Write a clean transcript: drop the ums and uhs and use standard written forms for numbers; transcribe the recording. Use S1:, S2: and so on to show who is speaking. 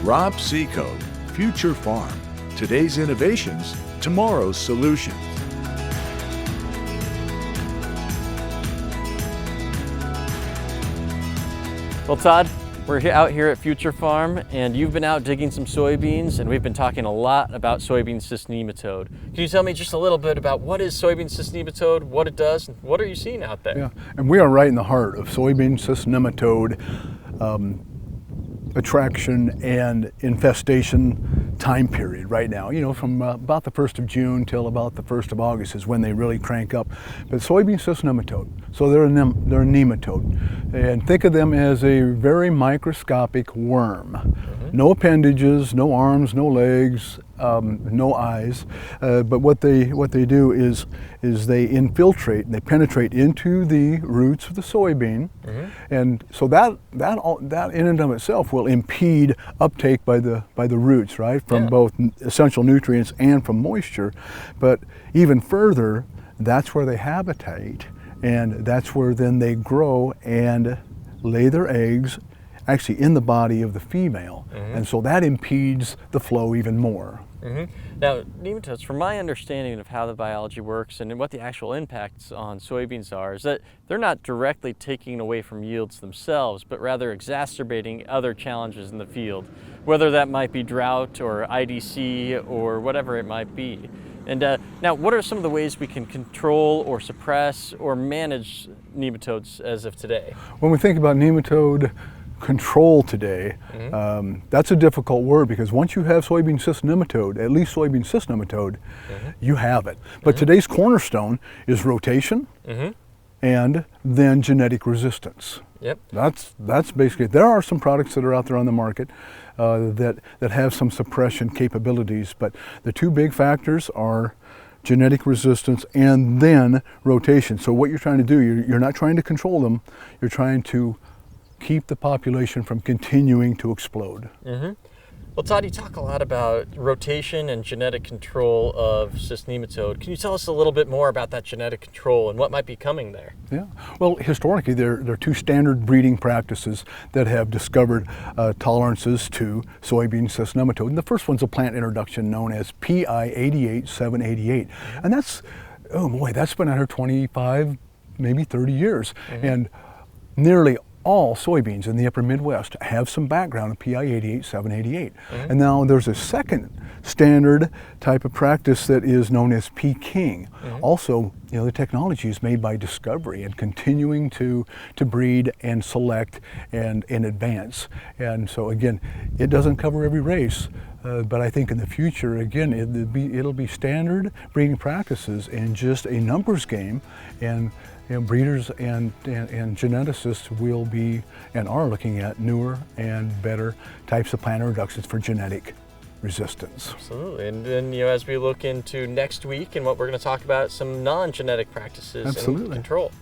S1: Rob Seacoat, Future Farm. Today's innovations, tomorrow's solutions.
S2: Well, Todd, we're out here at Future Farm, and you've been out digging some soybeans, and we've been talking a lot about soybean cyst nematode. Can you tell me just a little bit about what is soybean cyst nematode, what it does, and what are you seeing out there?
S3: Yeah, and we are right in the heart of soybean cyst nematode attraction and infestation time period right now. You know, from about the 1st of June till about the 1st of August is when they really crank up. But soybean cyst nematode, so they're a nematode. And think of them as a very microscopic worm. No appendages, no arms, no legs, no eyes. But what they do is they infiltrate and they penetrate into the roots of the soybean, and so that in and of itself will impede uptake by the roots, right, from both essential nutrients and from moisture. But even further, that's where they habitate, and that's where then they grow and lay their eggs, actually in the body of the female, and so that impedes the flow even more.
S2: Now, nematodes, from my understanding of how the biology works and what the actual impacts on soybeans are, is that they're not directly taking away from yields themselves, but rather exacerbating other challenges in the field, whether that might be drought or IDC or whatever it might be. And now, what are some of the ways we can control or suppress or manage nematodes as of today?
S3: When we think about nematode control today, that's a difficult word, because once you have soybean cyst nematode, at least soybean cyst nematode, you have it. But today's cornerstone is rotation and then genetic resistance. That's basically it. There are some products that are out there on the market that have some suppression capabilities, but the two big factors are genetic resistance and then rotation. So what you're trying to do, you're not trying to control them, you're trying to keep the population from continuing to explode.
S2: Well, Todd, you talk a lot about rotation and genetic control of cyst nematode. Can you tell us a little bit more about that genetic control and what might be coming there?
S3: Yeah, well, historically there are two standard breeding practices that have discovered tolerances to soybean cyst nematode. And the first one's a plant introduction known as PI 88788. And that's, oh boy, that's been out here 25, maybe 30 years. And nearly all soybeans in the upper Midwest have some background in PI 88788. And now there's a second standard type of practice that is known as Peking. Also, you know, the technology is made by discovery and continuing to breed and select and advance. And so again, it doesn't cover every race, but I think in the future, again, it'll be standard breeding practices and just a numbers game. And breeders and geneticists will be and are looking at newer and better types of plant introductions for genetic resistance.
S2: Absolutely. And then, as we look into next week and what we're going to talk about, some non-genetic practices and control.